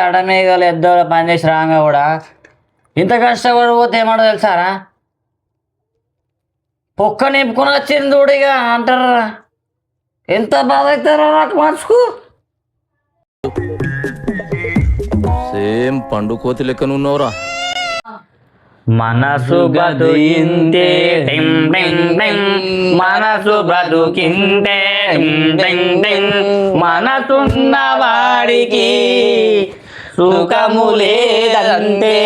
అడమేగలు ఎద్దోల పనిచేసి రాగా కూడా ఇంత కష్టపడిపోతే ఏమన్నా తెలుసారా? పొక్క నింపుకొని వచ్చింది చూడిగా అంటారా? ఎంత బాధ అవుతారా నాకు మనసుకు. సేమ్ పండు కోతి లెక్కనున్నావురా. మనసు బతుకింతే మనసు బతుకింతే మనసున్న వాడికి సుఖము లేదంతే.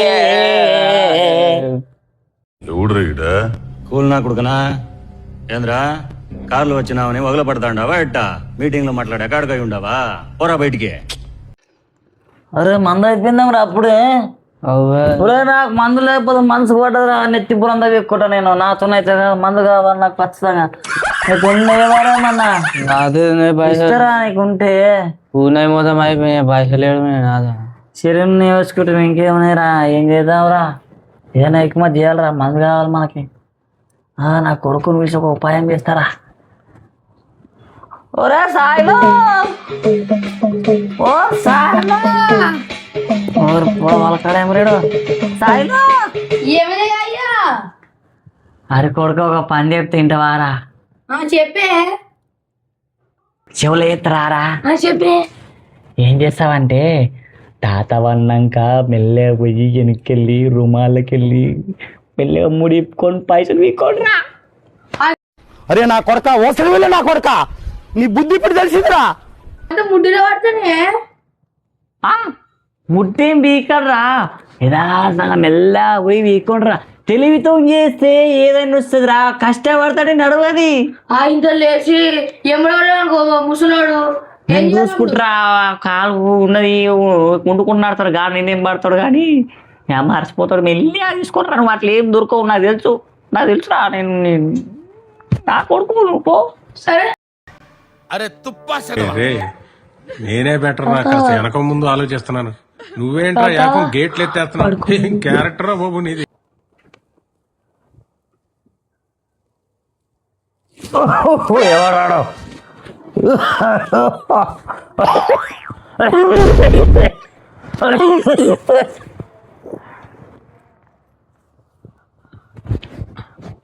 కూల్ నా కొడుకునా ఏంద్రా కార్లో వచ్చినావని వగల పడతాండావా ఎట్టా? మీటింగ్ లో మాట్లాడే కాడకై ఉండవా? పోరా బయటికి. అరే మందు అయిపోయిందాం రా అప్పుడే. నాకు మందు లేకపోతే మనసు పడ్డదిరా. నెత్తి పురంతా ఎక్కుంటా నేను. నాతోనైతే మందు కావాలి నాకు ఖచ్చితంగా. నీకు ఉండేవారేమన్నా ఇస్తారా? నీకుంటే పూనై మొత్తం అయిపోయినాయి పైసలేడు నాదా. శరీరం నేర్చుకుంటాం ఇంకేమన్నారా? ఏం చేద్దాంరా? ఏదైనా ఎక్కువ చేయాలరా. మందు కావాలి మనకి. నా కొడుకుని పిలిచి ఒక ఉపాయం చేస్తారా? ఓరే సాయిలో, ఓ సాయిలో, వాళ్ళ కాడేం రేడు సాయిలో. అరే కొడుకు ఒక పని చెప్తే తింటావారా? చెప్పే. చెవులు ఎత్తరారా? చెప్పే. ఏం చేస్తావంటే తాత వన్నాక మెల్లగా పోయి వెనక్కెళ్ళి రుమాలకెళ్ళి మెల్లగా ముడిపుకొని పైసలు వీక్కోండిరా. అరే నా కొడక ఓసరి వెళ్ళి నా కొడక, నీ బుద్ధి ఇప్పుడు తెలిసిందిరా. ముడ్డిలో పడుతుంది. ముట్టేం వీకడ్రా, యథార్థంగా మెల్లగా పోయి వీక్కోండిరా. తెలివితో చేస్తే ఏదైనా వస్తుందిరా. కష్టపడతాడే నడవది. ఇంత లేచి ఎమ్మడో ముసలోడు నేను చూసుకుంటారా. కాలు ఉన్నది వండుకుంటున్నాడు గాడు, నేనేం పడతాడు కానీ మర్చిపోతాడు. మెల్లిగా తీసుకుంటారా. నువ్వు అట్లా ఏం దొరకవు. నాకు తెలుసురా. నేను నా కొడుకు నువ్వు పో. సరే. అరే తుప్పా నేనే బెటర్ రా. కాస్త వెనక ముందు ఆలోచిస్తున్నాను. నువ్వేంట్రా ఏకం గేట్లు ఎత్తేస్తున్నావు? ఏం క్యారెక్టరా బాబు నీది. ఎవరాడో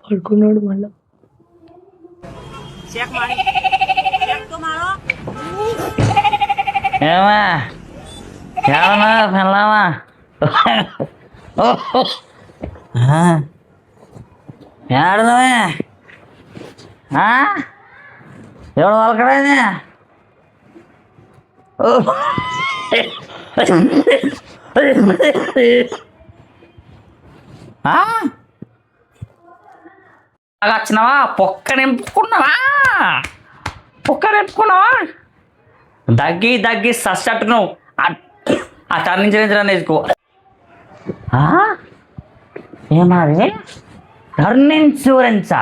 పడుకున్నాడు మళ్ళా. ఏమా ఏమన్నా పెళ్ళామా? ఏడదమే ఎవడు వాళ్ళకడైంది? వచ్చినావా? పొక్క నింపుకున్నావా? దగ్గి సస్టట్టు నువ్వు ఆ టర్నించరా నేర్చుకో. ఏమాది టర్న్ ఇన్సూరెన్సా?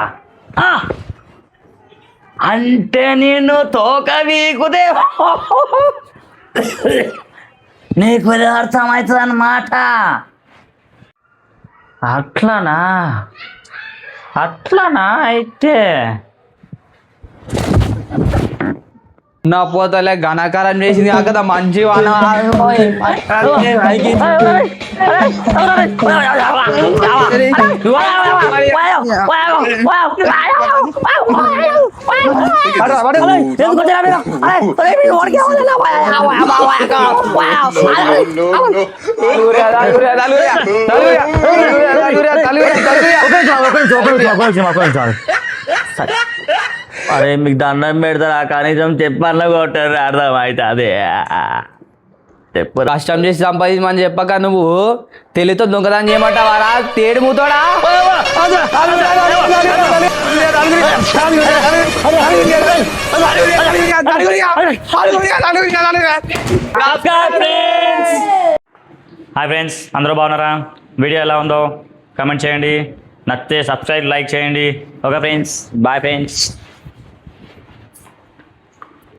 అంటే నేను తోక వీకుదే నీకు అర్థమవుతుంది అన్నమాట. అట్లానా అయితే నా పోతలే ఘనకారం చేసింది కదా మంచి అరే మీకు దండం పెడతారా? కనీసం చెప్పన్నా కొట్టారు. అర్థం అయితే అదే చెప్పు. కష్టం చేసి సంపాదించమని చెప్పక నువ్వు తెలితో దొంగతనం చేయమంటావారా? తేడు మూతోడా? హాయ్ ఫ్రెండ్స్, అందరూ బాగున్నారా? వీడియో ఎలా ఉందో కమెంట్ చేయండి. నచ్చితే సబ్స్క్రైబ్, లైక్ చేయండి. Okay friends, bye friends.